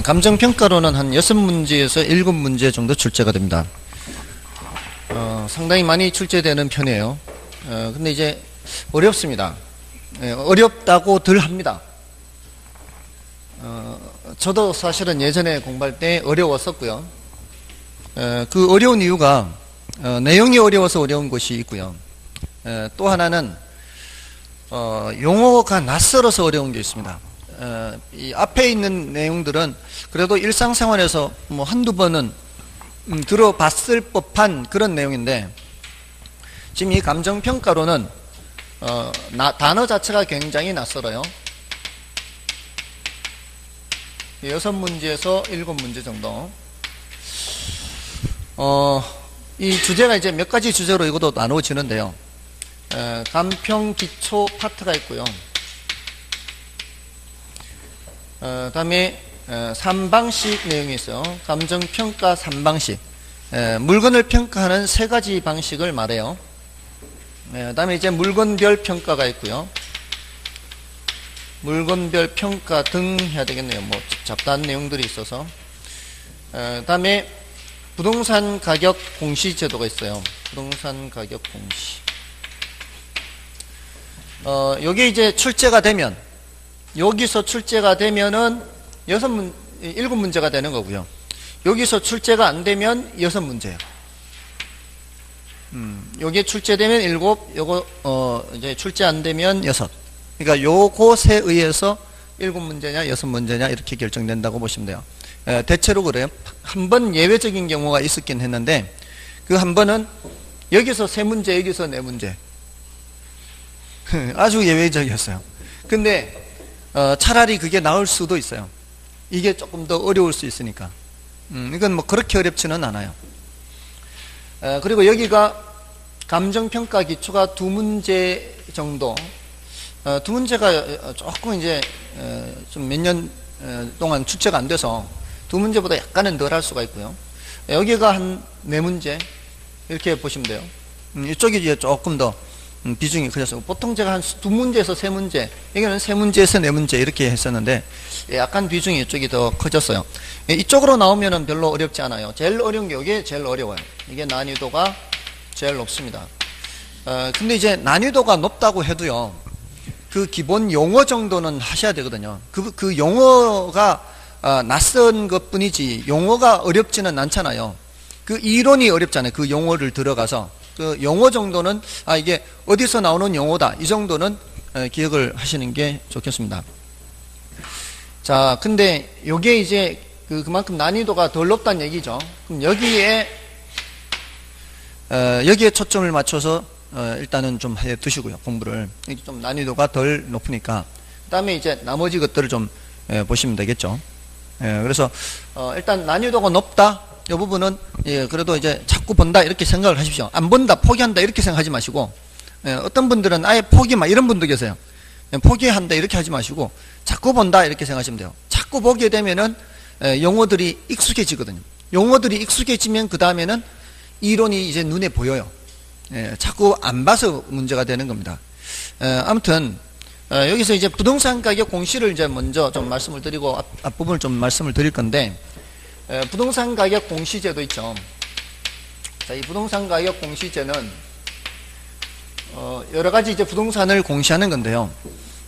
감정평가로는 한 6문제에서 7문제 정도 출제가 됩니다. 상당히 많이 출제되는 편이에요. 근데 이제 어렵습니다. 어렵다고 들 합니다. 저도 사실은 예전에 공부할 때 어려웠었고요. 그 어려운 이유가 내용이 어려워서 어려운 것이 있고요. 또 하나는 용어가 낯설어서 어려운 게 있습니다. 이 앞에 있는 내용들은 그래도 일상생활에서 뭐 한두 번은 들어봤을 법한 그런 내용인데, 지금 이 감정평가로는 단어 자체가 굉장히 낯설어요. 6문제에서 7문제 정도. 이 주제가 이제 몇 가지 주제로 이것도 나누어지는데요. 감평 기초 파트가 있고요. 다음에 3방식 내용이 있어요. 감정평가 3방식. 물건을 평가하는 3가지 방식을 말해요. 다음에 이제 물건별 평가가 있고요. 물건별 평가 등 해야 되겠네요. 뭐 잡다한 내용들이 있어서. 다음에 부동산 가격 공시 제도가 있어요. 부동산 가격 공시. 여기 이제 출제가 되면, 여기서 출제가 되면은 7문제가 되는 거고요. 여기서 출제가 안 되면 6문제예요. 여기에 출제되면 7, 요거 이제 출제 안 되면 6. 그러니까 요것에 의해서 7문제냐 6문제냐 이렇게 결정된다고 보시면 돼요. 대체로 그래요. 한 번 예외적인 경우가 있었긴 했는데, 그 한 번은 여기서 3문제, 여기서 4문제. 아주 예외적이었어요. 근데 차라리 그게 나을 수도 있어요. 이게 조금 더 어려울 수 있으니까. 이건 뭐 그렇게 어렵지는 않아요. 그리고 여기가 감정평가 기초가 2문제 정도. 2문제가 조금 이제 좀 몇 년 동안 출제가 안 돼서 2문제보다 약간은 덜 할 수가 있고요. 여기가 한 4문제 이렇게 보시면 돼요. 이쪽이 이제 조금 더 비중이 커졌어요. 보통 제가 한 2문제에서 3문제, 여기는 3문제에서 4문제 이렇게 했었는데 약간 비중이 이쪽이 더 커졌어요. 이쪽으로 나오면은 별로 어렵지 않아요. 제일 어려운 게 이게 제일 어려워요. 이게 난이도가 제일 높습니다. 근데 이제 난이도가 높다고 해도요, 그 기본 용어 정도는 하셔야 되거든요. 그 용어가 낯선 것 뿐이지 용어가 어렵지는 않잖아요. 그 이론이 어렵잖아요. 그 용어를 들어가서 그 용어 정도는 이게 어디서 나오는 용어다, 이 정도는 기억을 하시는 게 좋겠습니다. 자, 근데 요게 이제 그만큼 난이도가 덜 높다는 얘기죠. 그럼 여기에 초점을 맞춰서 일단은 좀 해 두시고요. 공부를 좀 난이도가 덜 높으니까 그 다음에 이제 나머지 것들을 좀 보시면 되겠죠. 그래서 일단 난이도가 높다, 이 부분은 그래도 이제 자꾸 본다 이렇게 생각을 하십시오. 안 본다, 포기한다 이렇게 생각하지 마시고, 어떤 분들은 아예 포기만, 이런 분도 계세요. 포기한다 이렇게 하지 마시고 자꾸 본다 이렇게 생각하시면 돼요. 자꾸 보게 되면은 용어들이 익숙해지거든요. 용어들이 익숙해지면 그 다음에는 이론이 이제 눈에 보여요. 자꾸 안 봐서 문제가 되는 겁니다. 아무튼 여기서 이제 부동산 가격 공시를 이제 먼저 좀 말씀을 드리고 앞부분을 좀 말씀을 드릴 건데, 부동산 가격 공시제도 있죠. 자, 이 부동산 가격 공시제는 여러 가지 이제 부동산을 공시하는 건데요.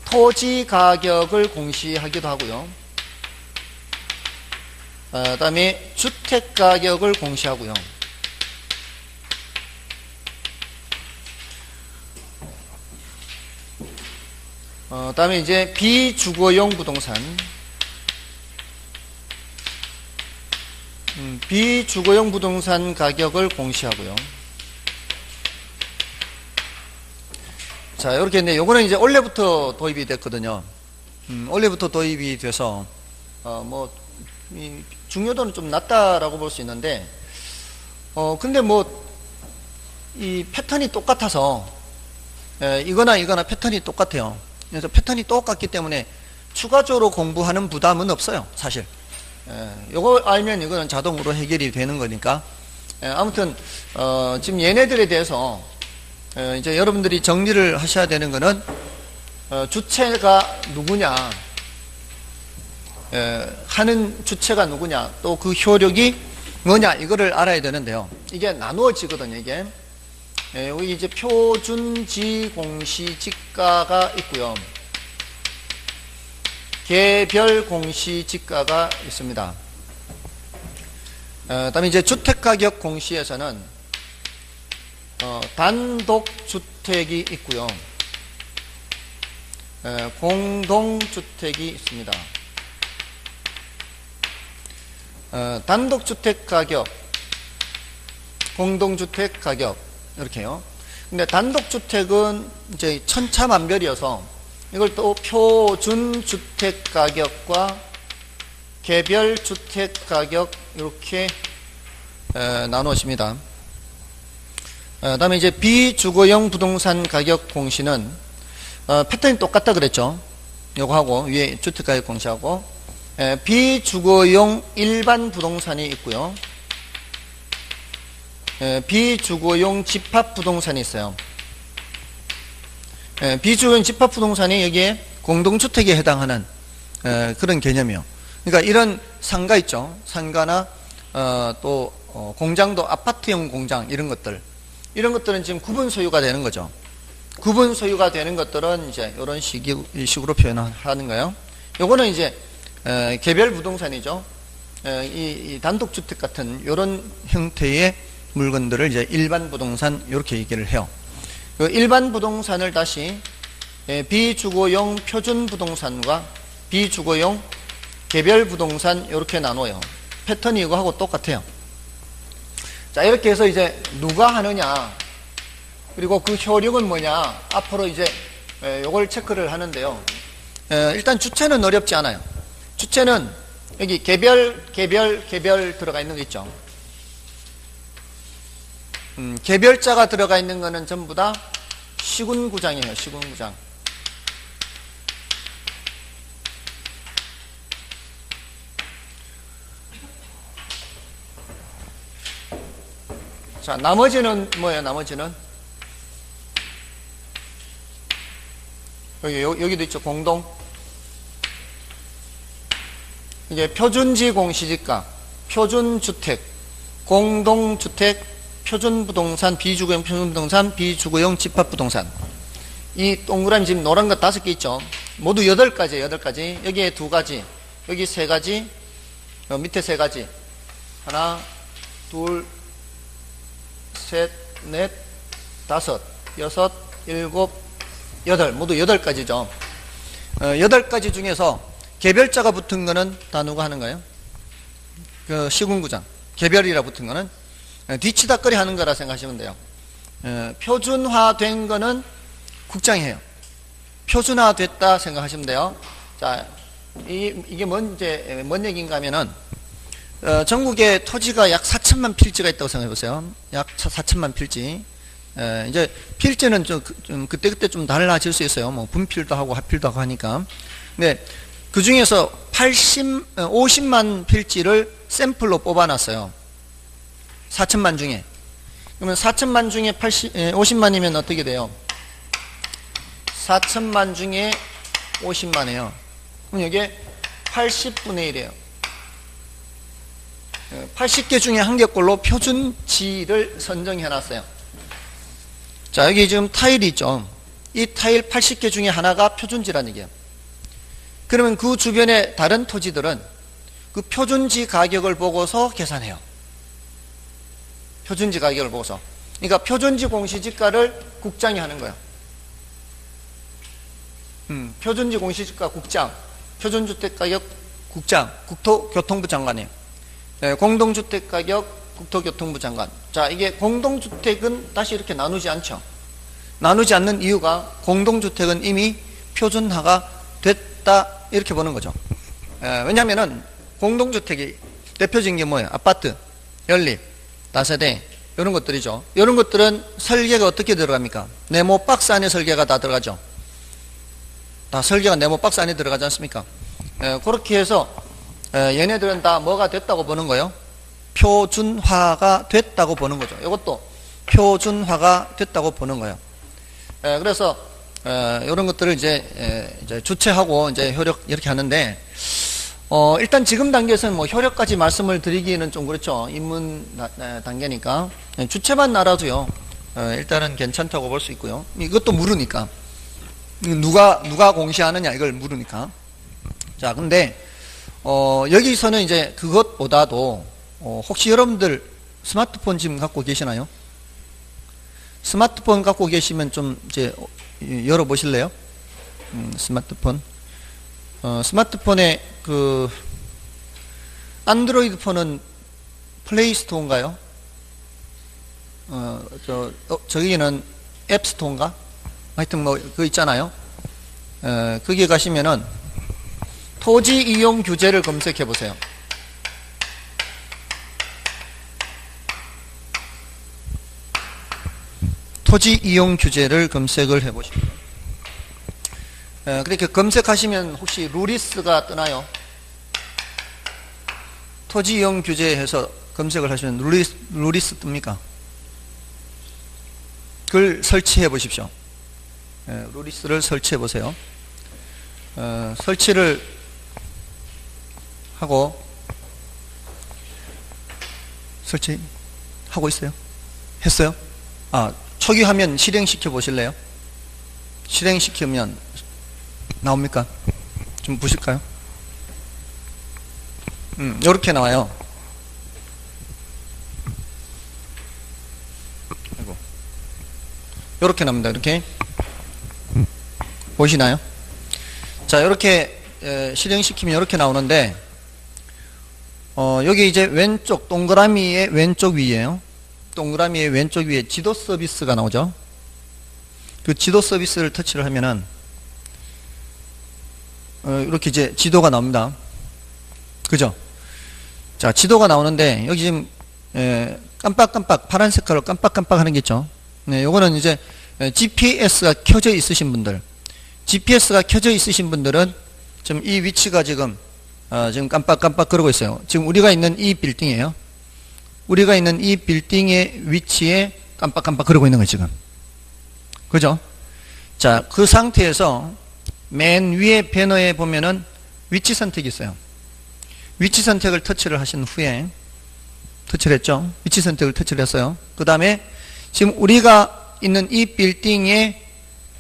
토지 가격을 공시하기도 하고요. 그다음에 주택 가격을 공시하고요. 그다음에 이제 비주거용 부동산, 비주거용 부동산 가격을 공시하고요. 자, 이렇게 있네. 요거는 이제 올해부터 도입이 됐거든요. 올해부터 도입이 돼서 중요도는 좀 낮다라고 볼 수 있는데, 근데 이 패턴이 똑같아서 이거나 패턴이 똑같아요. 그래서 패턴이 똑같기 때문에 추가적으로 공부하는 부담은 없어요, 사실. 요거 알면 이거는 자동으로 해결이 되는 거니까. 아무튼 지금 얘네들에 대해서 이제 여러분들이 정리를 하셔야 되는 거는 주체가 누구냐, 하는 주체가 누구냐, 또 그 효력이 뭐냐, 이거를 알아야 되는데요. 이게 나누어지거든요, 이게. 여기 이제 표준지 공시지가가 있고요. 개별 공시지가가 있습니다. 그다음에 이제 주택가격 공시에서는 단독주택이 있고요. 공동주택이 있습니다. 단독주택 가격, 공동주택 가격, 이렇게요. 근데 단독주택은 이제 천차만별이어서 이걸 또 표준주택 가격과 개별주택 가격 이렇게 나누어집니다. 다음에 이제 비주거용 부동산 가격 공시는 패턴이 똑같다 그랬죠. 요거하고 위에 주택가격 공시하고 비주거용 일반 부동산이 있고요. 비주거용 집합부동산이 있어요. 비주거용 집합부동산이 여기에 공동주택에 해당하는 그런 개념이요. 그러니까 이런 상가 있죠. 상가나 또 공장도 아파트형 공장 이런 것들은 지금 구분 소유가 되는 거죠. 구분 소유가 되는 것들은 이제 이런 식으로 표현하는 거예요. 요거는 이제 개별 부동산이죠. 이 단독주택 같은 이런 형태의 물건들을 이제 일반 부동산 이렇게 얘기를 해요. 그 일반 부동산을 다시 비주거용 표준 부동산과 비주거용 개별 부동산 이렇게 나눠요. 패턴이 이거하고 똑같아요. 자, 이렇게 해서 이제 누가 하느냐, 그리고 그 효력은 뭐냐, 앞으로 이제 요걸 체크를 하는데요. 일단 주체는 어렵지 않아요. 주체는 여기 개별 들어가 있는 거 있죠. 개별자가 들어가 있는 거는 전부 다 시군구장이에요. 시군구장. 자, 나머지는 뭐예요? 나머지는 여기도 있죠. 공동. 이게 표준지 공시지가, 표준주택, 공동주택, 표준부동산, 비주거용 표준부동산, 비주거용 집합부동산. 이 동그라미 지금 노란 거 5개 있죠. 모두 8가지예요. 8가지. 여기에 2가지, 여기 3가지, 밑에 3가지. 하나, 둘, 셋, 넷, 다섯, 여섯, 일곱, 여덟. 모두 8가지죠. 8가지 중에서 개별자가 붙은 거는 다 누가 하는 거예요? 그 시군구장. 개별이라 붙은 거는 뒤치다거리 하는 거라 생각하시면 돼요. 표준화된 거는 국장이 해요. 표준화됐다 생각하시면 돼요. 자, 이게 뭔 얘기인가 하면은 전국에 토지가 약 4천만 필지가 있다고 생각해 보세요. 약 4천만 필지. 이제 필지는 좀 그때그때 좀 달라질 수 있어요. 뭐 분필도 하고 하필도 하고 하니까. 근데 그 중에서 50만 필지를 샘플로 뽑아놨어요. 4천만 중에. 그러면 4천만 중에 50만이면 어떻게 돼요? 4천만 중에 50만이에요. 그럼 이게 80분의 1이에요. 80개 중에 한 개꼴로 표준지를 선정해놨어요. 자, 여기 지금 타일이 있죠. 이 타일 80개 중에 하나가 표준지라는 얘기예요. 그러면 그 주변의 다른 토지들은 그 표준지 가격을 보고서 계산해요. 표준지 가격을 보고서. 그러니까 표준지 공시지가를 국장이 하는 거예요. 표준지 공시지가 국장, 표준주택가격 국장, 국토교통부 장관이에요. 공동주택가격 국토교통부 장관. 자, 이게 공동주택은 다시 이렇게 나누지 않죠. 나누지 않는 이유가 공동주택은 이미 표준화가 됐다 이렇게 보는 거죠. 왜냐하면은 공동주택이 대표적인 게 뭐예요? 아파트, 연립, 다세대 이런 것들이죠. 이런 것들은 설계가 어떻게 들어갑니까? 네모 박스 안에 설계가 다 들어가죠. 다 설계가 네모 박스 안에 들어가지 않습니까? 그렇게 해서 얘네들은 다 뭐가 됐다고 보는 거예요? 표준화가 됐다고 보는 거죠. 이것도 표준화가 됐다고 보는 거예요. 그래서 이런 것들을 이제 주체하고 이제 효력 이렇게 하는데 일단 지금 단계에서는 뭐 효력까지 말씀을 드리기는 좀 그렇죠. 입문 단계니까. 주체만 알아도요. 일단은 괜찮다고 볼 수 있고요. 이것도 물으니까. 누가 공시하느냐 이걸 물으니까. 자, 근데, 여기서는 이제 그것보다도, 혹시 여러분들 스마트폰 지금 갖고 계시나요? 스마트폰 갖고 계시면 좀 이제 열어보실래요? 스마트폰. 스마트폰에 안드로이드 폰은 플레이스토어인가요? 저기는 앱스토어인가? 하여튼 뭐, 그거 있잖아요. 거기에 가시면은 토지 이용 규제를 검색해 보세요. 토지 이용 규제를 검색을 해 보시면 그렇게 검색하시면 혹시 루리스가 뜨나요? 토지 이용 규제 해서 검색을 하시면 루리스 뜹니까? 그걸 설치해 보십시오. 루리스를 설치해 보세요. 설치를 하고 설치하고 있어요? 했어요? 초기 화면 실행시켜 보실래요? 실행시키면 나옵니까? 좀 보실까요? 요렇게 나와요. 아이고. 요렇게 나옵니다. 이렇게. 보시나요? 자, 요렇게 실행시키면 요렇게 나오는데, 여기 이제 왼쪽, 동그라미의 왼쪽 위에요. 동그라미의 왼쪽 위에 지도 서비스가 나오죠. 그 지도 서비스를 터치를 하면은, 이렇게 이제 지도가 나옵니다. 그죠? 자, 지도가 나오는데, 여기 지금, 깜빡깜빡, 파란 색깔로 깜빡깜빡 하는 게 있죠. 네, 요거는 이제, GPS가 켜져 있으신 분들, GPS가 켜져 있으신 분들은, 지금 이 위치가 지금 깜빡깜빡 그러고 있어요. 지금 우리가 있는 이 빌딩이에요. 우리가 있는 이 빌딩의 위치에 깜빡깜빡 그러고 있는 거예요, 지금. 그죠? 자, 그 상태에서 맨 위에 배너에 보면은 위치 선택이 있어요. 위치 선택을 터치를 하신 후에, 터치를 했죠? 위치 선택을 터치를 했어요. 그 다음에 지금 우리가 있는 이 빌딩의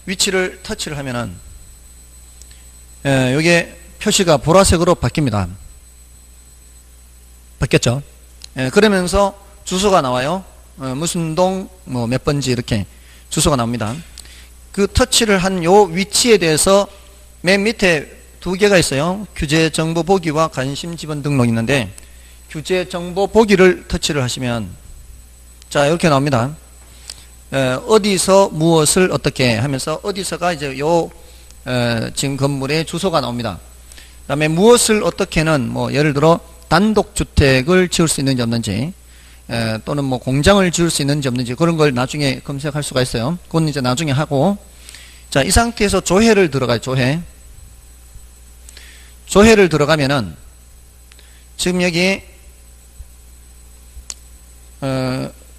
위치를 터치를 하면은, 여기에 표시가 보라색으로 바뀝니다. 바뀌었죠? 그러면서 주소가 나와요. 무슨 동, 뭐 몇 번지 이렇게 주소가 나옵니다. 그 터치를 한 요 위치에 대해서 맨 밑에 두 개가 있어요. 규제 정보 보기와 관심 지번 등록 있는데, 규제 정보 보기를 터치를 하시면, 자, 이렇게 나옵니다. 어디서 무엇을 어떻게 하면서, 어디서가 이제 요, 지금 건물의 주소가 나옵니다. 그 다음에 무엇을 어떻게는 뭐 예를 들어 단독주택을 지을 수 있는지 없는지, 또는 뭐 공장을 지을 수 있는지 없는지 그런 걸 나중에 검색할 수가 있어요. 그건 이제 나중에 하고, 자, 이 상태에서 조회를 들어가요. 조회를 들어가면은 지금 여기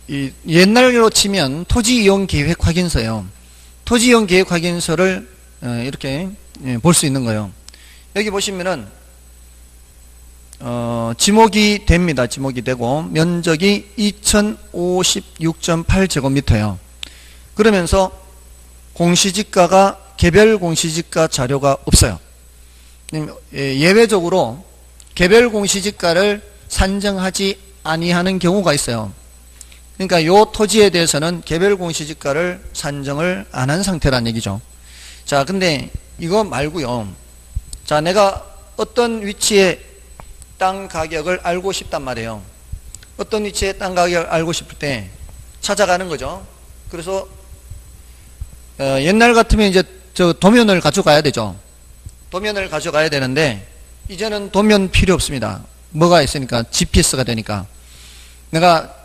이 옛날로 치면 토지이용계획 확인서예요. 토지이용계획 확인서를 이렇게 볼 수 있는 거예요. 여기 보시면은 지목이 됩니다. 지목이 되고 면적이 2056.8제곱미터예요. 그러면서 공시지가가 개별 공시지가 자료가 없어요. 예외적으로 개별 공시지가를 산정하지 아니하는 경우가 있어요. 그러니까 요 토지에 대해서는 개별 공시지가를 산정을 안 한 상태란 얘기죠. 자, 근데 이거 말고요. 자, 내가 어떤 위치에 땅 가격을 알고 싶단 말이에요. 어떤 위치에 땅 가격을 알고 싶을 때 찾아가는 거죠. 그래서 옛날 같으면 이제 저 도면을 가져가야 되죠. 도면을 가져가야 되는데 이제는 도면 필요 없습니다. 뭐가 있으니까 GPS가 되니까. 내가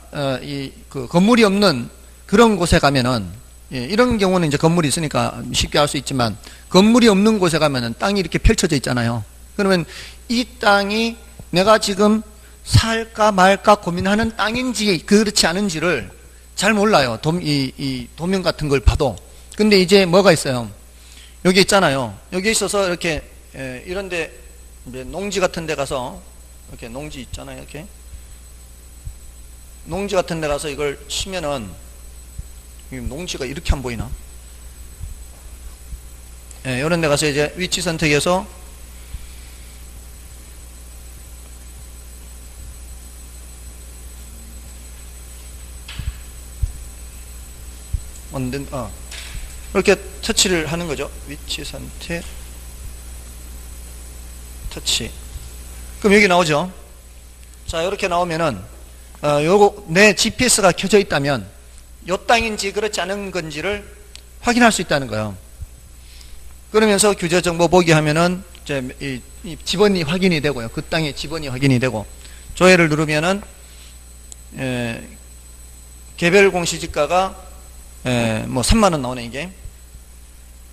그 건물이 없는 그런 곳에 가면은, 이런 경우는 이제 건물이 있으니까 쉽게 알 수 있지만, 건물이 없는 곳에 가면은 땅이 이렇게 펼쳐져 있잖아요. 그러면 이 땅이 내가 지금 살까 말까 고민하는 땅인지 그렇지 않은지를 잘 몰라요. 이 도면 같은 걸 봐도. 근데 이제 뭐가 있어요? 여기 있잖아요. 여기 있어서 이렇게 이런데 이제 농지 같은 데 가서, 이렇게 농지 있잖아요. 이렇게. 농지 같은 데 가서 이걸 치면은, 농지가 이렇게 안 보이나? 예, 이런 데 가서 이제 위치 선택해서 이렇게 터치를 하는 거죠. 위치 선택, 터치. 그럼 여기 나오죠. 자, 이렇게 나오면은, 요거, 내 GPS가 켜져 있다면, 요 땅인지 그렇지 않은 건지를 확인할 수 있다는 거예요. 그러면서 규제 정보 보기 하면은, 이제, 이 지번이 확인이 되고요. 그 땅의 지번이 확인이 되고, 조회를 누르면은, 개별 공시지가가, 뭐, 3만원 나오네, 이게.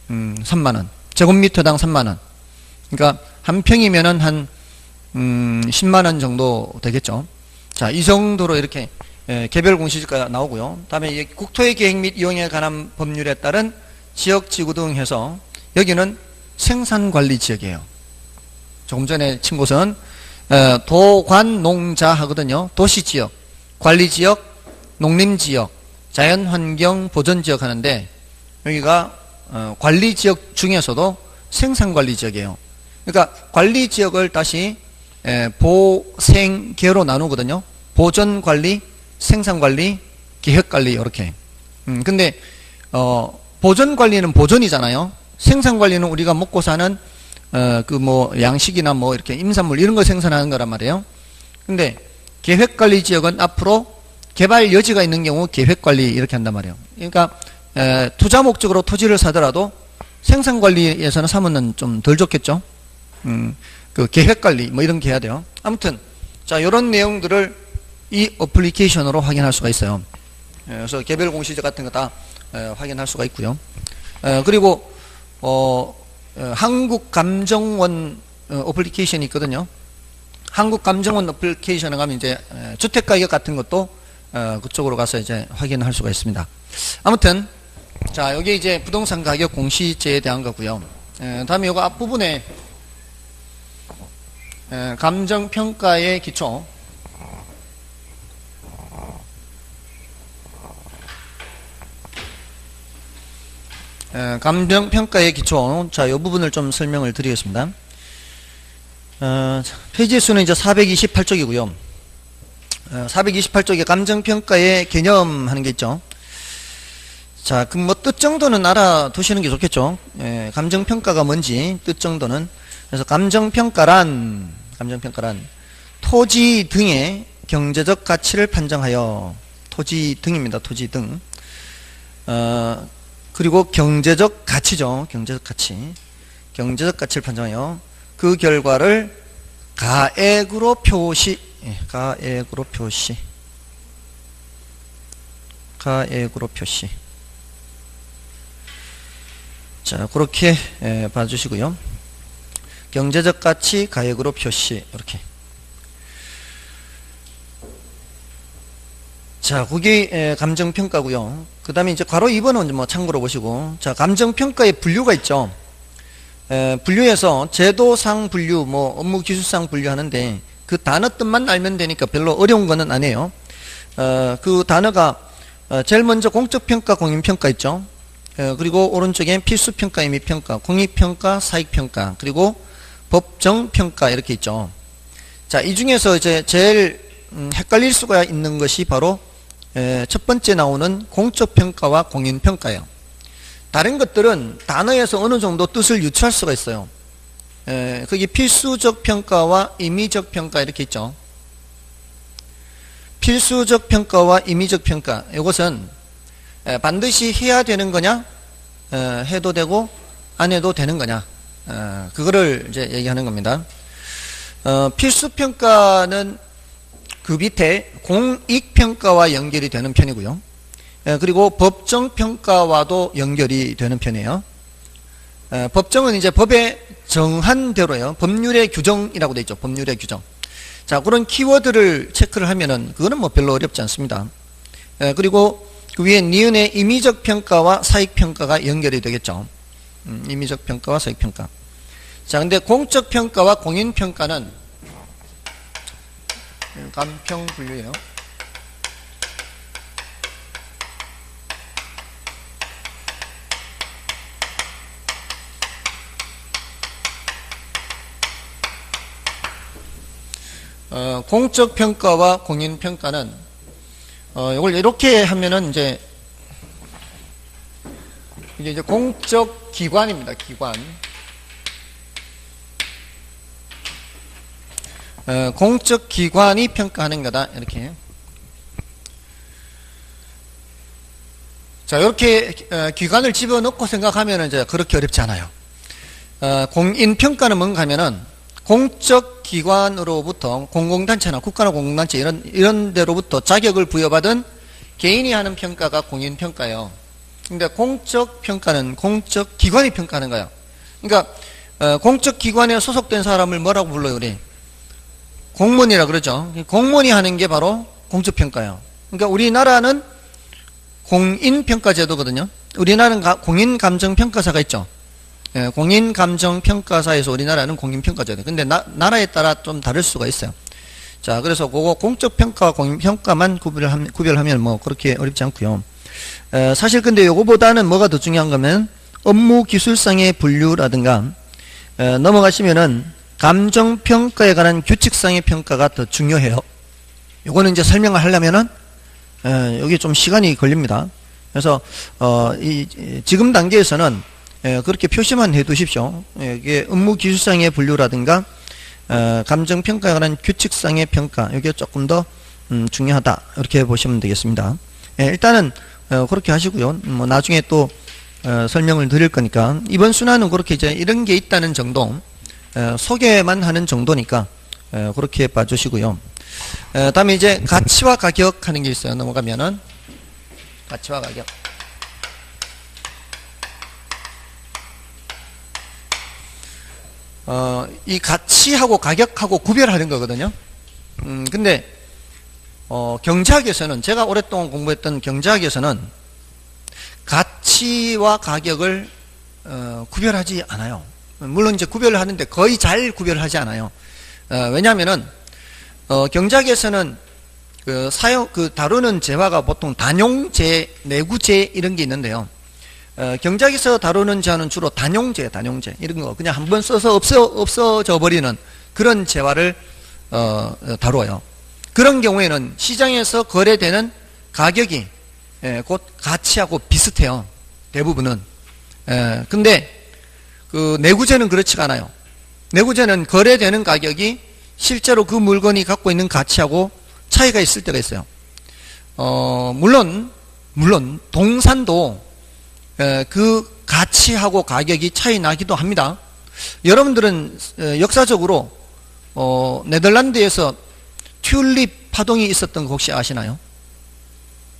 3만원. 제곱미터당 3만원. 그러니까, 한 평이면은 한, 10만원 정도 되겠죠. 자, 이 정도로 이렇게, 개별 공시지가가 나오고요. 다음에 국토의 계획 및 이용에 관한 법률에 따른 지역지구 등 해서, 여기는 생산관리 지역이에요. 조금 전에 친 곳은, 도관농자 하거든요. 도시지역, 관리지역, 농림지역, 자연환경 보전지역 하는데, 여기가, 관리지역 중에서도 생산관리지역이에요. 그러니까 관리지역을 다시 보생계로 나누거든요. 보전관리, 생산관리, 계획관리 이렇게. 근데 보전관리는 보존이잖아요. 생산관리는 우리가 먹고 사는 그 뭐 양식이나 뭐 이렇게 임산물 이런 거 생산하는 거란 말이에요. 근데 계획관리 지역은 앞으로 개발 여지가 있는 경우 계획관리 이렇게 한단 말이에요. 그러니까 투자 목적으로 토지를 사더라도 생산관리에서는 사면은 좀 덜 좋겠죠. 그 계획관리 뭐 이런 게 해야 돼요. 아무튼 자, 이런 내용들을 이 어플리케이션으로 확인할 수가 있어요. 그래서 개별 공시지 같은 거 다 확인할 수가 있고요. 그리고 한국감정원 어플리케이션이 있거든요. 한국감정원 어플리케이션에 가면 이제 주택가격 같은 것도 그쪽으로 가서 이제 확인할 수가 있습니다. 아무튼 자, 여기 이제 부동산 가격 공시제에 대한 거고요. 다음에 이거 앞부분에 감정평가의 기초, 감정평가의 기초, 자, 이 부분을 좀 설명을 드리겠습니다. 페이지 수는 이제 428쪽이고요. 428쪽에 감정평가의 개념 하는 게 있죠. 자, 그 뭐 뜻 정도는 알아두시는 게 좋겠죠. 감정평가가 뭔지 뜻 정도는. 그래서 감정평가란 토지 등의 경제적 가치를 판정하여, 토지 등입니다. 토지 등. 그리고 경제적 가치죠. 경제적 가치를 판정하여 그 결과를 가액으로 표시. 자, 그렇게 봐주시고요. 경제적 가치 가액으로 표시, 이렇게. 자, 그게 감정평가고요. 그 다음에 이제 괄호 2번은 뭐 참고로 보시고, 자, 감정평가의 분류가 있죠. 분류해서 제도상 분류, 뭐 업무 기술상 분류하는데 그 단어 뜻만 알면 되니까 별로 어려운 거는 아니에요. 그 단어가 제일 먼저 공적평가, 공인평가 있죠. 그리고 오른쪽에 필수평가, 임의평가, 공익평가, 사익평가, 그리고 법정평가 이렇게 있죠. 자, 이 중에서 이제 제일 헷갈릴 수가 있는 것이 바로 첫 번째 나오는 공적평가와 공인평가예요. 다른 것들은 단어에서 어느 정도 뜻을 유추할 수가 있어요. 거기 필수적 평가와 임의적 평가 이렇게 있죠. 필수적 평가와 임의적 평가, 이것은 반드시 해야 되는 거냐, 해도 되고 안 해도 되는 거냐, 그거를 이제 얘기하는 겁니다. 필수평가는 그 밑에 공익평가와 연결이 되는 편이고요. 그리고 법정평가와도 연결이 되는 편이에요. 법정은 이제 법에 정한 대로예요. 법률의 규정이라고 되어 있죠. 법률의 규정. 자, 그런 키워드를 체크를 하면은 그거는 뭐 별로 어렵지 않습니다. 그리고 그 위에 니은의 임의적 평가와 사익평가가 연결이 되겠죠. 임의적 평가와 사익평가. 자, 근데 공적 평가와 공인 평가는 간평 분류예요. 공적 평가와 공인 평가는 이걸 이렇게 하면은 이제 이게 이제 공적 기관입니다. 기관. 공적 기관이 평가하는 거다. 이렇게. 자, 이렇게 기관을 집어넣고 생각하면 이제 그렇게 어렵지 않아요. 공인 평가는 뭔가 하면은 공적 기관으로부터 공공단체나 국가나 공공단체 이런 데로부터 자격을 부여받은 개인이 하는 평가가 공인 평가예요. 근데 공적 평가는 공적 기관이 평가하는 거예요. 그러니까 공적 기관에 소속된 사람을 뭐라고 불러요, 우리? 공무원이라 그러죠. 공무원이 하는 게 바로 공적 평가예요. 그러니까 우리나라는 공인 평가 제도거든요. 우리나라는 공인 감정 평가사가 있죠. 공인 감정 평가사에서 우리나라는 공인 평가 제도. 근데 나라에 따라 좀 다를 수가 있어요. 자, 그래서 그거 공적 평가와 공인 평가만 구별하면 뭐 그렇게 어렵지 않고요. 사실 근데 요거보다는 뭐가 더 중요한 거면 업무 기술상의 분류라든가 넘어가시면은 감정평가에 관한 규칙상의 평가가 더 중요해요. 요거는 이제 설명을 하려면은 여기 좀 시간이 걸립니다. 그래서 지금 단계에서는 그렇게 표시만 해 두십시오. 이게 업무 기술상의 분류라든가 감정평가에 관한 규칙상의 평가, 이게 조금 더 중요하다, 이렇게 보시면 되겠습니다. 일단은 그렇게 하시고요. 뭐 나중에 또 설명을 드릴 거니까 이번 순환은 그렇게 이제 이런 게 있다는 정도, 소개만 하는 정도니까 그렇게 봐주시고요. 다음에 이제 가치와 가격 하는 게 있어요. 넘어가면은 가치와 가격. 이 가치하고 가격하고 구별하는 거거든요. 근데 경제학에서는, 제가 오랫동안 공부했던 경제학에서는 가치와 가격을 구별하지 않아요. 물론 이제 구별을 하는데 거의 잘 구별하지 않아요. 왜냐하면은 경제학에서는 다루는 재화가 보통 단용재, 내구재 이런 게 있는데요. 경제학에서 다루는 재화는 주로 단용재 이런 거 그냥 한번 써서 없어져 버리는 그런 재화를 다루어요. 그런 경우에는 시장에서 거래되는 가격이 곧 가치하고 비슷해요. 대부분은. 근데 그 내구재는 그렇지가 않아요. 내구재는 거래되는 가격이 실제로 그 물건이 갖고 있는 가치하고 차이가 있을 때가 있어요. 물론 동산도 그 가치하고 가격이 차이 나기도 합니다. 여러분들은 역사적으로 네덜란드에서 튤립 파동이 있었던 거 혹시 아시나요?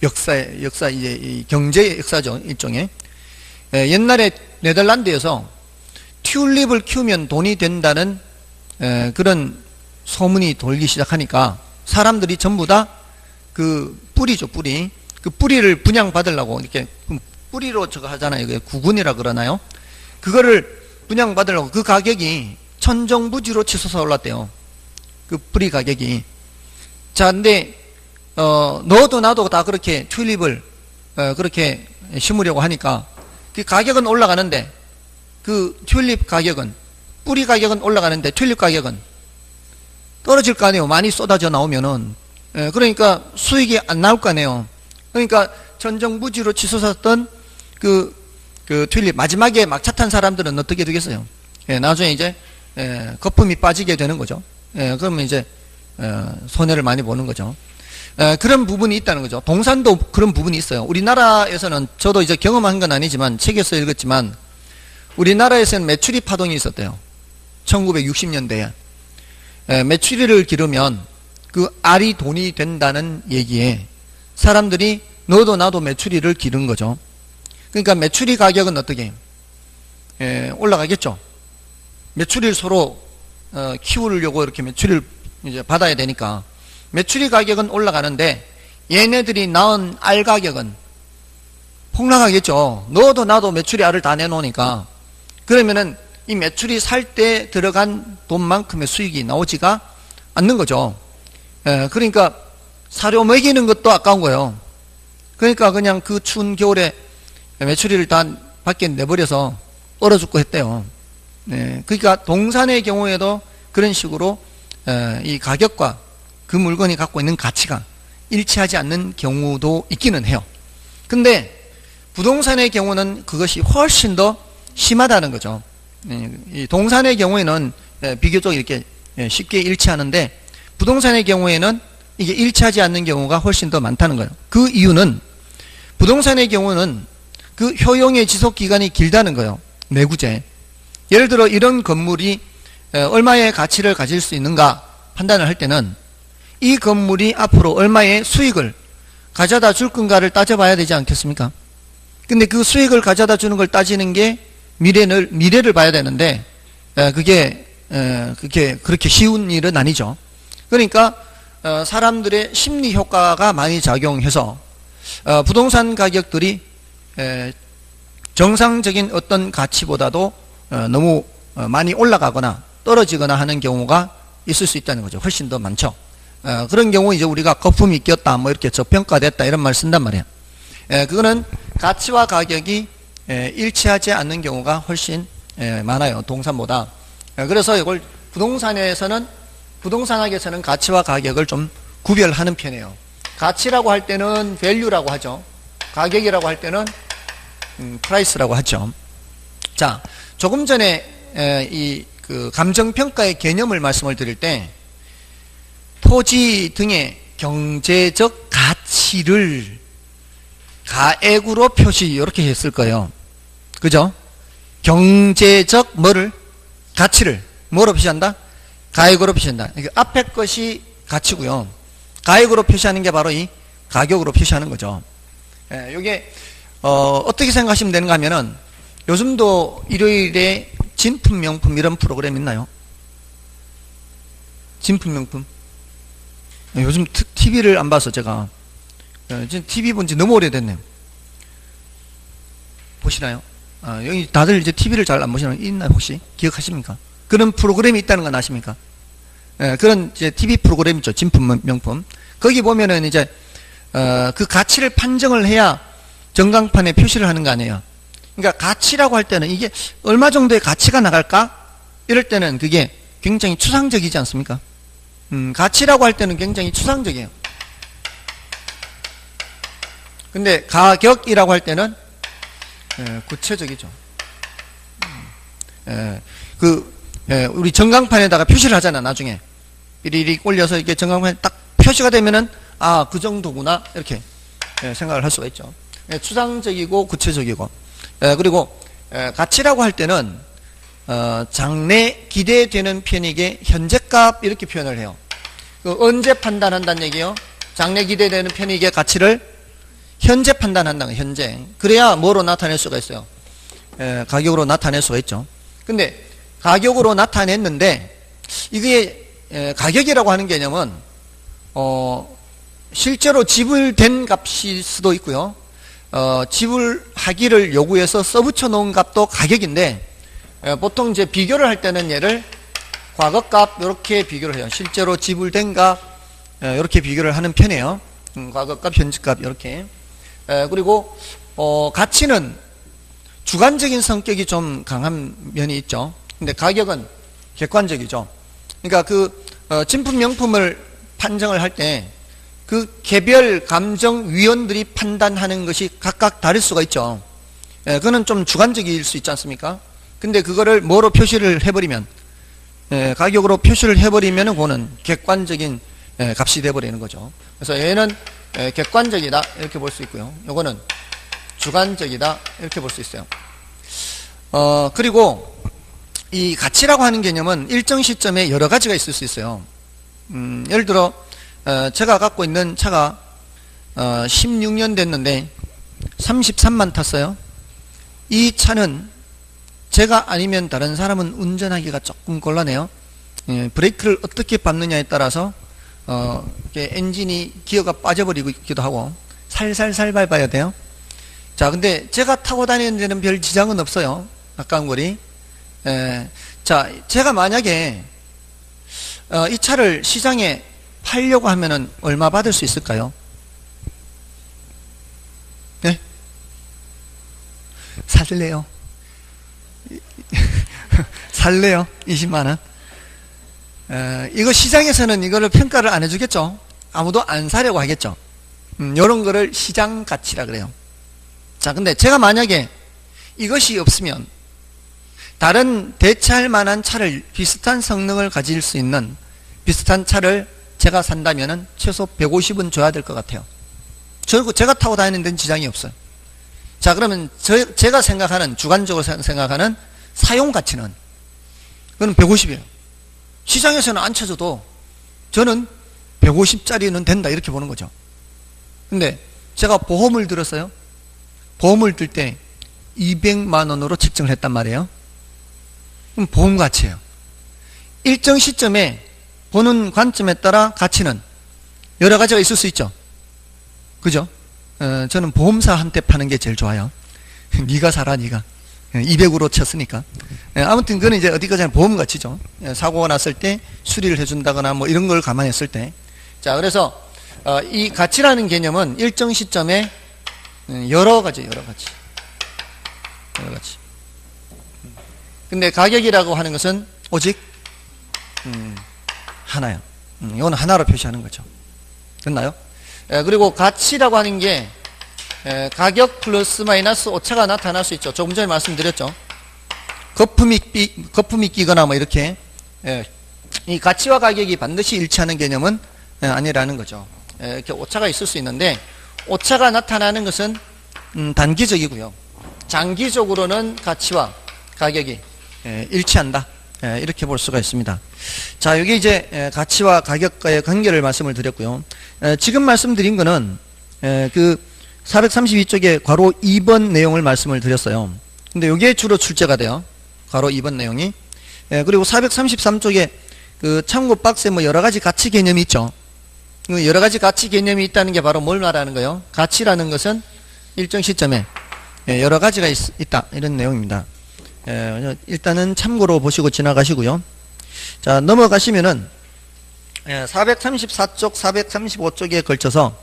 역사 이제 이 경제 역사죠, 일종의. 옛날에 네덜란드에서 튤립을 키우면 돈이 된다는 그런 소문이 돌기 시작하니까 사람들이 전부 다 그 뿌리죠, 뿌리. 그 뿌리를 분양받으려고 이렇게 뿌리로 저거 하잖아요. 그게 구근이라 그러나요? 그거를 분양받으려고 그 가격이 천정부지로 치솟아 올랐대요. 그 뿌리 가격이. 자, 근데 너도 나도 다 그렇게 튤립을 그렇게 심으려고 하니까 그 가격은 올라가는데, 그 튤립 가격은, 뿌리 가격은 올라가는데 튤립 가격은 떨어질 거 아니에요. 많이 쏟아져 나오면은. 그러니까 수익이 안 나올 거 아니에요. 그러니까 천정부지로 치솟았던 그 튤립, 마지막에 막차 탄 사람들은 어떻게 되겠어요? 나중에 이제 거품이 빠지게 되는 거죠. 그러면 이제 손해를 많이 보는 거죠. 그런 부분이 있다는 거죠. 동산도 그런 부분이 있어요. 우리나라에서는, 저도 이제 경험한 건 아니지만 책에서 읽었지만, 우리나라에서는 메추리 파동이 있었대요. 1960년대에. 메추리를 기르면 그 알이 돈이 된다는 얘기에 사람들이 너도 나도 메추리를 기른 거죠. 그러니까 메추리 가격은 어떻게 올라가겠죠. 메추리를 서로 키우려고 이렇게 메추리를 이제 받아야 되니까 메추리 가격은 올라가는데 얘네들이 낳은 알 가격은 폭락하겠죠. 너도 나도 메추리 알을 다 내놓으니까. 그러면은 이 매출이 살 때 들어간 돈만큼의 수익이 나오지가 않는 거죠. 그러니까 사료 먹이는 것도 아까운 거예요. 그러니까 그냥 그 추운 겨울에 메추리를 다 밖에 내버려서 얼어 죽고 했대요. 그러니까 동산의 경우에도 그런 식으로 이 가격과 그 물건이 갖고 있는 가치가 일치하지 않는 경우도 있기는 해요. 근데 부동산의 경우는 그것이 훨씬 더 심하다는 거죠. 이 동산의 경우에는 비교적 이렇게 쉽게 일치하는데 부동산의 경우에는 이게 일치하지 않는 경우가 훨씬 더 많다는 거예요. 그 이유는 부동산의 경우는 그 효용의 지속 기간이 길다는 거예요. 내구재. 예를 들어 이런 건물이 얼마의 가치를 가질 수 있는가 판단을 할 때는 이 건물이 앞으로 얼마의 수익을 가져다 줄 건가를 따져봐야 되지 않겠습니까? 근데 그 수익을 가져다 주는 걸 따지는 게 미래를 봐야 되는데 그게 그렇게 쉬운 일은 아니죠. 그러니까 사람들의 심리 효과가 많이 작용해서 부동산 가격들이 정상적인 어떤 가치보다도 너무 많이 올라가거나 떨어지거나 하는 경우가 있을 수 있다는 거죠. 훨씬 더 많죠. 그런 경우 이제 우리가 거품이 꼈다, 뭐 이렇게 저평가됐다 이런 말 쓴단 말이에요. 그거는 가치와 가격이 일치하지 않는 경우가 훨씬 많아요. 동산보다. 그래서 이걸 부동산학에서는 가치와 가격을 좀 구별하는 편이에요. 가치라고 할 때는 value라고 하죠. 가격이라고 할 때는 price라고 하죠. 자, 조금 전에 그 감정평가의 개념을 말씀을 드릴 때 토지 등의 경제적 가치를 가액으로 표시 이렇게 했을 거예요. 그죠? 경제적 가치를 뭐로 표시한다? 가액으로 표시한다. 앞에 것이 가치고요. 가액으로 표시하는 게 바로 이 가격으로 표시하는 거죠. 이게 어떻게 생각하시면 되는가 하면은 요즘도 일요일에 진품명품 이런 프로그램 있나요? 진품명품? 요즘 TV를 안 봐서 제가 지금 TV 본 지 너무 오래됐네요. 보시나요? 여기 다들 이제 TV를 잘 안 보시나요? 있나요? 혹시 기억하십니까? 그런 프로그램이 있다는 건 아십니까? 그런 이제 TV 프로그램 있죠. 진품명품. 거기 보면은 이제 그 가치를 판정을 해야 전광판에 표시를 하는 거 아니에요. 그러니까 가치라고 할 때는 이게 얼마 정도의 가치가 나갈까? 이럴 때는 그게 굉장히 추상적이지 않습니까? 가치라고 할 때는 굉장히 추상적이에요. 근데 가격이라고 할 때는 구체적이죠. 우리 전광판에다가 표시를 하잖아. 나중에 삐리릭 올려서 이렇게 전광판에 딱 표시가 되면은 그 정도구나 이렇게 생각을 할 수가 있죠. 추상적이고 구체적이고 그리고 가치라고 할 때는 장래 기대되는 편익의 현재값 이렇게 표현을 해요. 언제 판단한다는 얘기예요? 장래 기대되는 편익의 가치를 현재 판단한다는 거예요. 현재. 그래야 뭐로 나타낼 수가 있어요? 가격으로 나타낼 수가 있죠. 근데 가격으로 나타냈는데 이게 가격이라고 하는 개념은 실제로 지불된 값일 수도 있고요. 지불하기를 요구해서 써붙여 놓은 값도 가격인데 보통 이제 비교를 할 때는 얘를 과거값 이렇게 비교를 해요. 실제로 지불된 값 이렇게 비교를 하는 편이에요. 과거값, 현재값 이렇게. 그리고 가치는 주관적인 성격이 좀 강한 면이 있죠. 근데 가격은 객관적이죠. 그러니까 진품 명품을 판정을 할 때 그 개별 감정위원들이 판단하는 것이 각각 다를 수가 있죠. 그거는 좀 주관적일 수 있지 않습니까? 근데 그거를 뭐로 표시를 해버리면 가격으로 표시를 해버리면 그거는 객관적인 값이 돼버리는 거죠. 그래서 얘는 객관적이다 이렇게 볼 수 있고요. 요거는 주관적이다 이렇게 볼 수 있어요. 그리고 이 가치라고 하는 개념은 일정 시점에 여러 가지가 있을 수 있어요. 예를 들어 제가 갖고 있는 차가 16년 됐는데 33만 탔어요. 이 차는 제가 아니면 다른 사람은 운전하기가 조금 곤란해요. 브레이크를 어떻게 밟느냐에 따라서 엔진이 기어가 빠져버리고 있기도 하고 살살살 밟아야 돼요. 자, 근데 제가 타고 다니는 데는 별 지장은 없어요. 가까운 거리. 자, 제가 만약에 이 차를 시장에 팔려고 하면은 얼마 받을 수 있을까요? 네? 살래요? 살래요? 20만원? 이거 시장에서는 이거를 평가를 안 해주겠죠? 아무도 안 사려고 하겠죠? 요런 거를 시장 가치라 그래요. 자, 근데 제가 만약에 이것이 없으면 다른 대체할 만한 차를 비슷한 성능을 가질 수 있는 비슷한 차를 제가 산다면은 최소 150은 줘야 될 것 같아요. 제가 타고 다니는 데는 지장이 없어요. 자, 그러면 제가 생각하는, 주관적으로 생각하는 사용 가치는 그건 150이에요. 시장에서는 안 쳐줘도 저는 150짜리는 된다 이렇게 보는 거죠. 근데 제가 보험을 들었어요. 보험을 들 때 200만 원으로 책정을 했단 말이에요. 그럼 보험 가치예요. 일정 시점에 보는 관점에 따라 가치는 여러 가지가 있을 수 있죠. 그죠? 저는 보험사한테 파는 게 제일 좋아요. 네가 사라, 네가. 200으로 쳤으니까. 아무튼 그건 이제 어디까지나 보험 가치죠. 사고가 났을 때 수리를 해준다거나 뭐 이런 걸 감안했을 때. 자, 그래서 이 가치라는 개념은 일정 시점에 여러 가지. 근데 가격이라고 하는 것은 오직 하나요. 이건 하나로 표시하는 거죠. 됐나요? 그리고 가치라고 하는 게 가격 플러스 마이너스 오차가 나타날 수 있죠. 조금 전에 말씀드렸죠. 거품이 끼거나 뭐 이렇게 이 가치와 가격이 반드시 일치하는 개념은 아니라는 거죠. 이렇게 오차가 있을 수 있는데 오차가 나타나는 것은 단기적이고요. 장기적으로는 가치와 가격이 일치한다. 이렇게 볼 수가 있습니다. 자, 여기 이제 가치와 가격과의 관계를 말씀을 드렸고요. 지금 말씀드린 거는 그 432쪽에 괄호 2번 내용을 말씀을 드렸어요. 근데 이게 주로 출제가 돼요. 괄호 2번 내용이. 그리고 433쪽에 그 참고 박스에 뭐 여러 가지 가치 개념이 있죠. 여러 가지 가치 개념이 있다는 게 바로 뭘 말하는 거예요? 가치라는 것은 일정 시점에 여러 가지가 있다. 이런 내용입니다. 일단은 참고로 보시고 지나가시고요. 자, 넘어가시면은 434쪽, 435쪽에 걸쳐서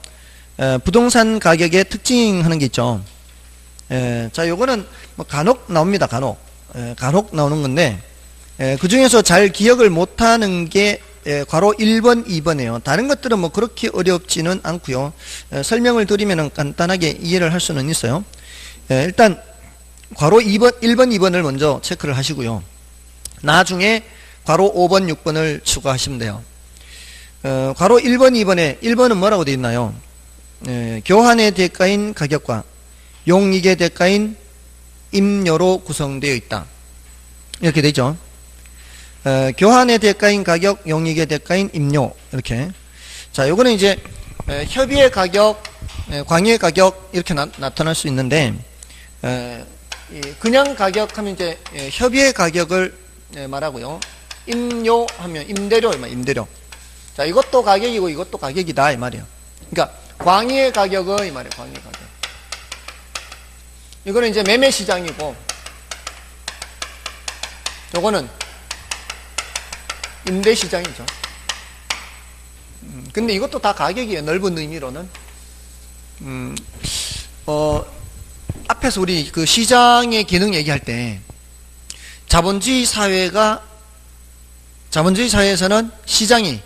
부동산 가격의 특징하는 게 있죠. 자, 요거는 뭐 간혹 나옵니다. 간혹 나오는 건데 그 중에서 잘 기억을 못하는 게 괄호 1번, 2번이에요. 다른 것들은 뭐 그렇게 어렵지는 않고요. 설명을 드리면 간단하게 이해를 할 수는 있어요. 일단 괄호 2번, 1번, 2번을 먼저 체크를 하시고요. 나중에 괄호 5번, 6번을 추가하시면 돼요. 괄호 1번, 2번에 1번은 뭐라고 되어 있나요? 교환의 대가인 가격과 용익의 대가인 임료로 구성되어 있다. 이렇게 되죠. 교환의 대가인 가격, 용익의 대가인 임료. 이렇게. 자, 요거는 이제 협의의 가격, 광의의 가격 이렇게 나타날 수 있는데 그냥 가격 하면 이제 협의의 가격을 말하고요. 임료 하면 임대료. 자, 이것도 가격이고 이것도 가격이다 이 말이에요. 그러니까 광의의 가격은 이 말이에요. 광의의 가격. 이거는 이제 매매 시장이고 요거는 임대 시장이죠. 근데 이것도 다 가격이에요. 넓은 의미로는. 앞에서 우리 그 시장의 기능 얘기할 때 자본주의 사회에서는 시장이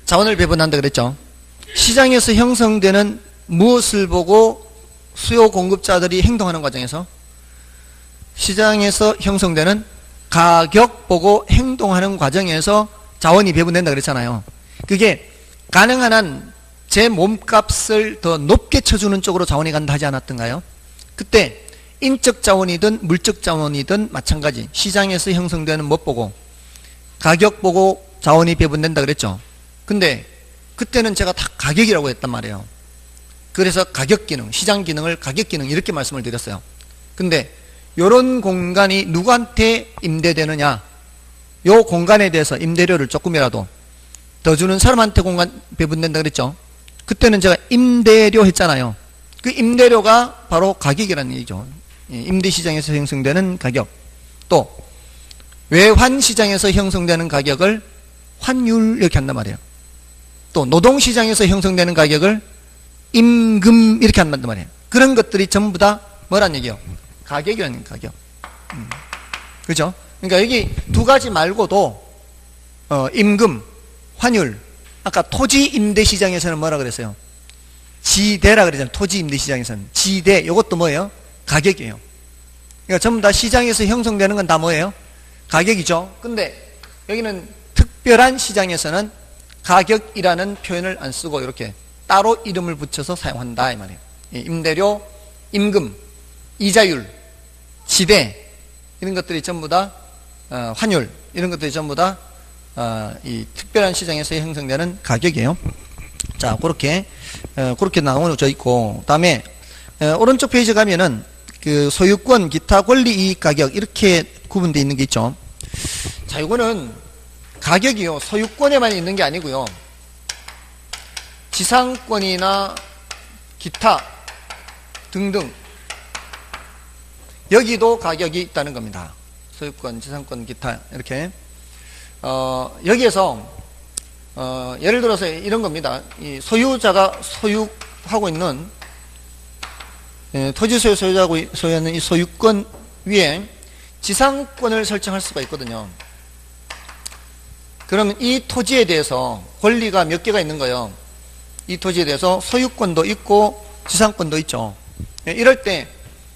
자원을 배분한다 그랬죠. 시장에서 형성되는 무엇을 보고 수요 공급자들이 행동하는 과정에서 시장에서 형성되는 가격 보고 행동하는 과정에서 자원이 배분된다 그랬잖아요. 그게 가능한 한 제 몸값을 더 높게 쳐주는 쪽으로 자원이 간다 하지 않았던가요? 그때 인적 자원이든 물적 자원이든 마찬가지 시장에서 형성되는 못 보고 가격 보고 자원이 배분된다 그랬죠. 근데 그때는 제가 다 가격이라고 했단 말이에요. 그래서 가격 기능, 시장 기능을 가격 기능 이렇게 말씀을 드렸어요. 근데 이런 공간이 누구한테 임대되느냐, 요 공간에 대해서 임대료를 조금이라도 더 주는 사람한테 공간 배분된다 그랬죠. 그때는 제가 임대료 했잖아요. 그 임대료가 바로 가격이라는 얘기죠. 임대시장에서 형성되는 가격. 또 외환 시장에서 형성되는 가격을 환율 이렇게 한단 말이에요. 또 노동 시장에서 형성되는 가격을 임금 이렇게 한단 말이에요. 그런 것들이 전부 다 뭐란 얘기예요? 가격이라는 가격. 그죠? 그러니까 여기 두 가지 말고도 임금, 환율. 아까 토지 임대 시장에서는 뭐라 그랬어요? 지대라 그러잖아요. 토지 임대 시장에서는 지대. 이것도 뭐예요? 가격이에요. 그러니까 전부 다 시장에서 형성되는 건 다 뭐예요? 가격이죠. 근데 여기는 특별한 시장에서는 가격이라는 표현을 안 쓰고 이렇게 따로 이름을 붙여서 사용한다 이 말이에요. 임대료, 임금, 이자율, 지대 이런 것들이 전부 다 환율 이런 것들이 전부 다 이 특별한 시장에서 형성되는 가격이에요. 자, 그렇게 나눠져 있고, 다음에 오른쪽 페이지 가면은 그 소유권, 기타 권리 이익 가격 이렇게 구분되어 있는 게 있죠. 자, 이거는 가격이요 소유권에만 있는 게 아니고요. 지상권이나 기타 등등 여기도 가격이 있다는 겁니다. 소유권, 지상권, 기타 이렇게 여기에서 예를 들어서 이런 겁니다. 이 소유자가 소유하고 있는 토지 소유자가 소유하는 이 소유권 위에 지상권을 설정할 수가 있거든요. 그러면 이 토지에 대해서 권리가 몇 개가 있는 거예요. 이 토지에 대해서 소유권도 있고 지상권도 있죠. 이럴 때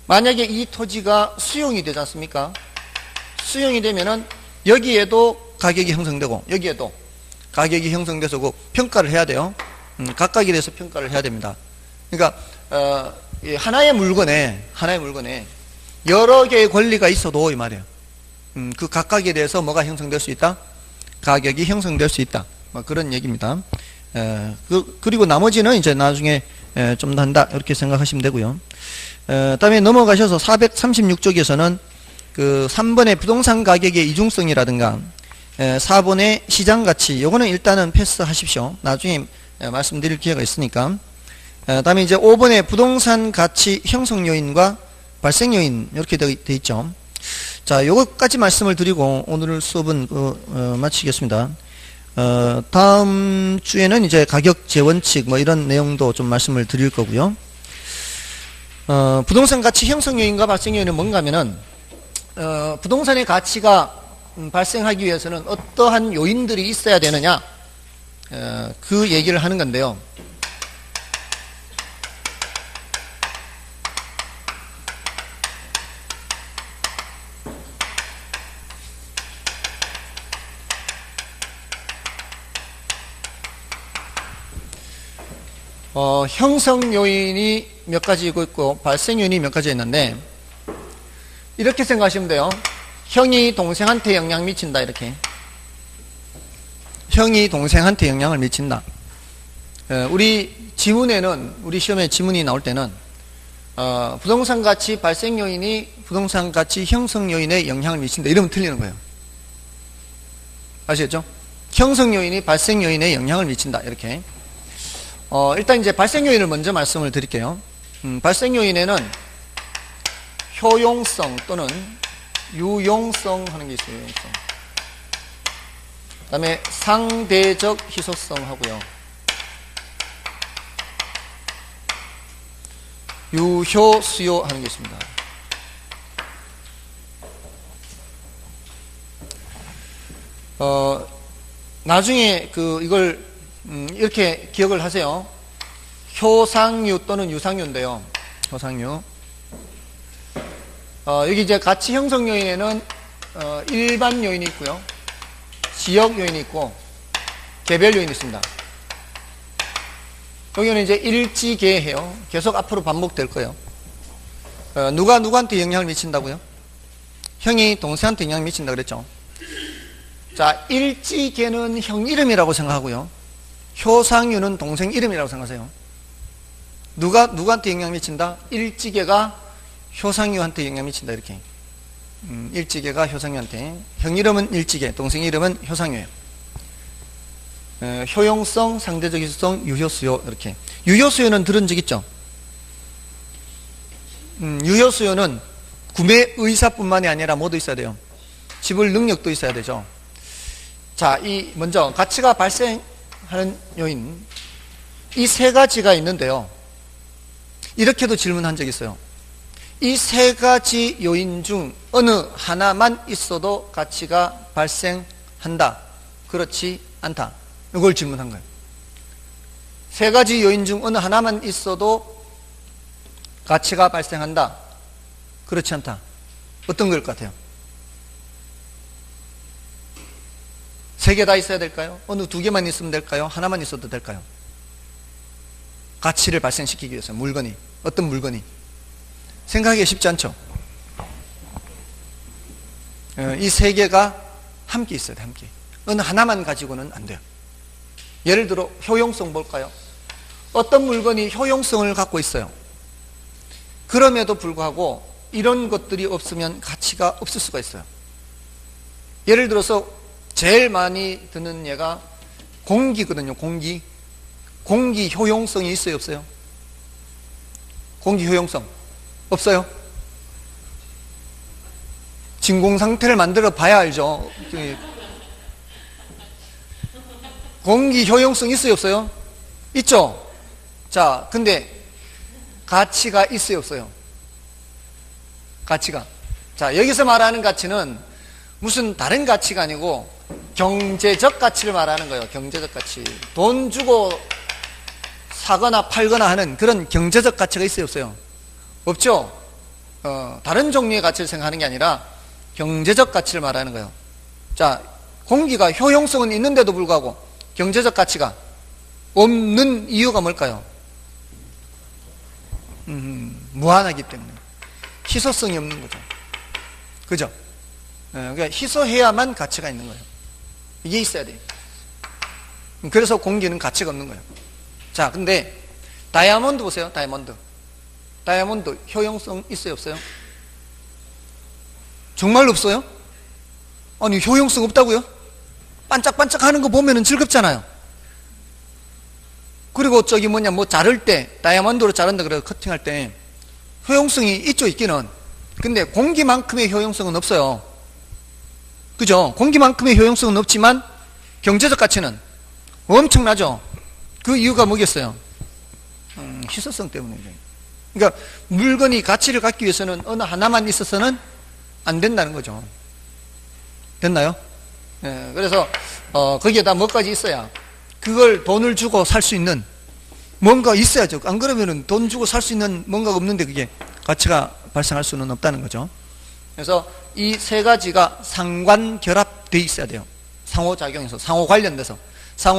만약에 이 토지가 수용이 되지 않습니까? 수용이 되면은 여기에도 가격이 형성되고 여기에도 가격이 형성돼서 그 평가를 해야 돼요. 각각에 대해서 평가를 해야 됩니다. 그러니까 하나의 물건에 여러 개의 권리가 있어도 이 말이에요. 그 각각에 대해서 뭐가 형성될 수 있다? 가격이 형성될 수 있다. 뭐 그런 얘기입니다. 그리고 나머지는 이제 나중에 좀 더 한다 이렇게 생각하시면 되고요. 다음에 넘어가셔서 436쪽에서는 그 3번의 부동산 가격의 이중성이라든가 4번의 시장가치 요거는 일단은 패스하십시오. 나중에 말씀드릴 기회가 있으니까. 다음에 이제 5번의 부동산 가치 형성 요인과 발생 요인 이렇게 되어 있죠. 자, 요것까지 말씀을 드리고 오늘 수업은 마치겠습니다. 다음 주에는 이제 가격 재원칙 뭐 이런 내용도 좀 말씀을 드릴 거고요. 부동산 가치 형성 요인과 발생 요인은 뭔가 하면은 부동산의 가치가 발생하기 위해서는 어떠한 요인들이 있어야 되느냐 그 얘기를 하는 건데요. 형성 요인이 몇 가지 있고 발생 요인이 몇 가지 있는데 이렇게 생각하시면 돼요. 형이 동생한테 영향 미친다 이렇게. 형이 동생한테 영향을 미친다. 우리 지문에는 우리 시험에 지문이 나올 때는 부동산 가치 발생 요인이 부동산 가치 형성 요인에 영향을 미친다 이러면 틀리는 거예요. 아시겠죠? 형성 요인이 발생 요인에 영향을 미친다 이렇게. 일단 이제 발생 요인을 먼저 말씀을 드릴게요. 발생 요인에는 효용성 또는 유용성 하는 게 있어요. 유용성. 그 다음에 상대적 희소성 하고요. 유효 수요 하는 게 있습니다. 나중에 이걸 이렇게 기억을 하세요. 효상유 또는 유상유인데요. 효상유. 여기 이제 가치 형성 요인에는 일반 요인이 있고요. 지역 요인이 있고 개별 요인이 있습니다. 여기는 이제 일지개해요. 계속 앞으로 반복될 거예요. 누가 누구한테 영향을 미친다고요? 형이 동생한테 영향을 미친다 그랬죠. 자, 일지개는 형 이름이라고 생각하고요. 효상유는 동생 이름이라고 생각하세요. 누가 누구한테 영향을 미친다? 일지개가 효상유한테 영향을 미친다 이렇게. 일지개가 효상유한테. 형 이름은 일지개, 동생 이름은 효상유예요. 효용성, 상대적 희소성, 유효수요 이렇게. 유효수요는 들은 적 있죠? 유효수요는 구매 의사뿐만이 아니라 뭐도 있어야 돼요? 지불 능력도 있어야 되죠. 자, 먼저 가치가 발생하는 요인, 이 세 가지가 있는데요. 이렇게도 질문한 적이 있어요. 이 세 가지 요인 중 어느 하나만 있어도 가치가 발생한다, 그렇지 않다, 이걸 질문한 거예요. 세 가지 요인 중 어느 하나만 있어도 가치가 발생한다, 그렇지 않다. 어떤 걸 것 같아요? 세 개 다 있어야 될까요? 어느 두 개만 있으면 될까요? 하나만 있어도 될까요? 가치를 발생시키기 위해서 물건이, 어떤 물건이 생각하기 쉽지 않죠. 이 세 개가 함께 있어야 돼. 함께. 어느 하나만 가지고는 안 돼요. 예를 들어 효용성 볼까요? 어떤 물건이 효용성을 갖고 있어요. 그럼에도 불구하고 이런 것들이 없으면 가치가 없을 수가 있어요. 예를 들어서 제일 많이 드는 예가 공기거든요. 공기 효용성이 있어요, 없어요? 공기 효용성 없어요? 진공 상태를 만들어 봐야 알죠. 공기 효용성 있어요, 없어요? 있죠. 자, 근데 가치가 있어요, 없어요? 가치가. 자, 여기서 말하는 가치는 무슨 다른 가치가 아니고 경제적 가치를 말하는 거예요. 경제적 가치. 돈 주고 사거나 팔거나 하는 그런 경제적 가치가 있어요, 없어요? 없죠. 다른 종류의 가치를 생각하는 게 아니라 경제적 가치를 말하는 거예요. 자, 공기가 효용성은 있는데도 불구하고 경제적 가치가 없는 이유가 뭘까요? 무한하기 때문에. 희소성이 없는 거죠. 그죠? 그러니까 희소해야만 가치가 있는 거예요. 이게 있어야 돼요. 그래서 공기는 가치가 없는 거예요. 자, 근데 다이아몬드 보세요. 다이아몬드 효용성 있어요, 없어요? 정말 없어요? 아니, 효용성 없다고요? 반짝반짝 하는 거 보면은 즐겁잖아요. 그리고 저기 뭐 자를 때, 다이아몬드로 자른다 그래서 커팅할 때 효용성이 있죠, 있기는. 근데 공기만큼의 효용성은 없어요. 그죠? 공기만큼의 효용성은 없지만 경제적 가치는 엄청나죠. 그 이유가 뭐겠어요? 희소성 때문이죠. 그러니까 물건이 가치를 갖기 위해서는 어느 하나만 있어서는 안 된다는 거죠. 됐나요? 예, 그래서 거기에다 뭐까지 있어야, 그걸 돈을 주고 살 수 있는 뭔가 있어야죠. 안 그러면은 돈 주고 살 수 있는 뭔가가 없는데 그게 가치가 발생할 수는 없다는 거죠. 그래서 이 세 가지가 상관결합되어 있어야 돼요. 상호작용해서, 상호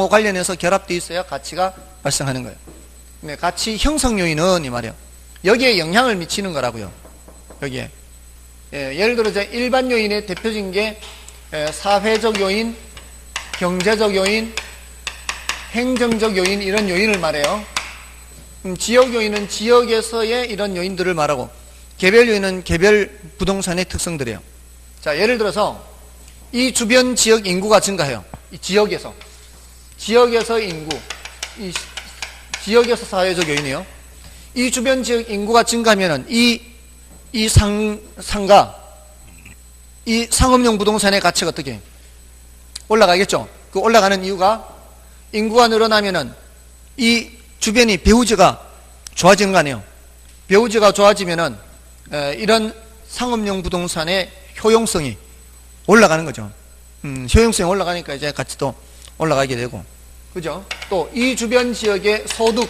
관련해서 결합되어 있어야 가치가 발생하는 거예요. 근데 가치 형성 요인은 이 말이에요. 여기에 영향을 미치는 거라고요. 여기에. 예를 들어 일반 요인의 대표적인 게 사회적 요인, 경제적 요인, 행정적 요인, 이런 요인을 말해요. 지역 요인은 지역에서의 이런 요인들을 말하고, 개별 요인은 개별 부동산의 특성들이에요. 자, 예를 들어서 이 주변 지역 인구가 증가해요. 이 지역에서 인구, 이 지역에서 사회적 요인이요. 이 주변 지역 인구가 증가하면은 이 상가, 이 상업용 부동산의 가치가 어떻게 올라가겠죠? 그 올라가는 이유가 인구가 늘어나면은 이 주변이 배후지가 좋아지는 거 아니에요? 배후지가 좋아지면은 이런 상업용 부동산의 효용성이 올라가는 거죠. 효용성이 올라가니까 이제 가치도 올라가게 되고, 그죠? 또 이 주변 지역의 소득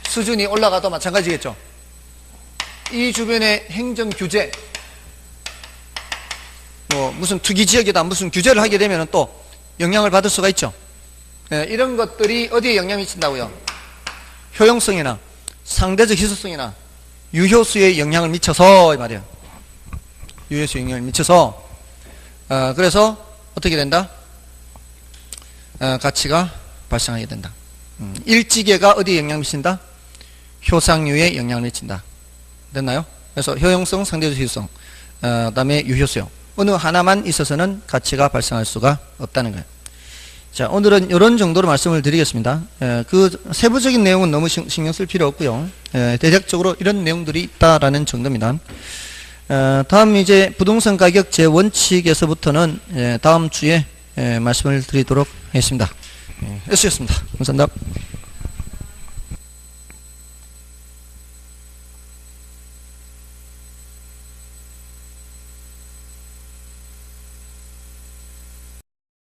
수준이 올라가도 마찬가지겠죠. 이 주변의 행정 규제, 무슨 투기 지역이다 무슨 규제를 하게 되면 또 영향을 받을 수가 있죠. 이런 것들이 어디에 영향을 미친다고요? 효용성이나 상대적 희소성이나 유효수에 영향을 미쳐서, 이 말이에요. 유효수에 영향을 미쳐서, 그래서 어떻게 된다? 가치가 발생하게 된다. 일지계가 어디에 영향을 미친다? 효상유에 영향을 미친다. 됐나요? 그래서 효용성, 상대적 희소성, 그 다음에 유효수요. 어느 하나만 있어서는 가치가 발생할 수가 없다는 거예요. 자, 오늘은 이런 정도로 말씀을 드리겠습니다. 그 세부적인 내용은 너무 신경 쓸 필요 없고요. 대략적으로 이런 내용들이 있다라는 정도입니다. 다음 이제 부동산 가격 제원칙에서부터는 다음 주에 말씀을 드리도록 하겠습니다. S였습니다. 감사합니다.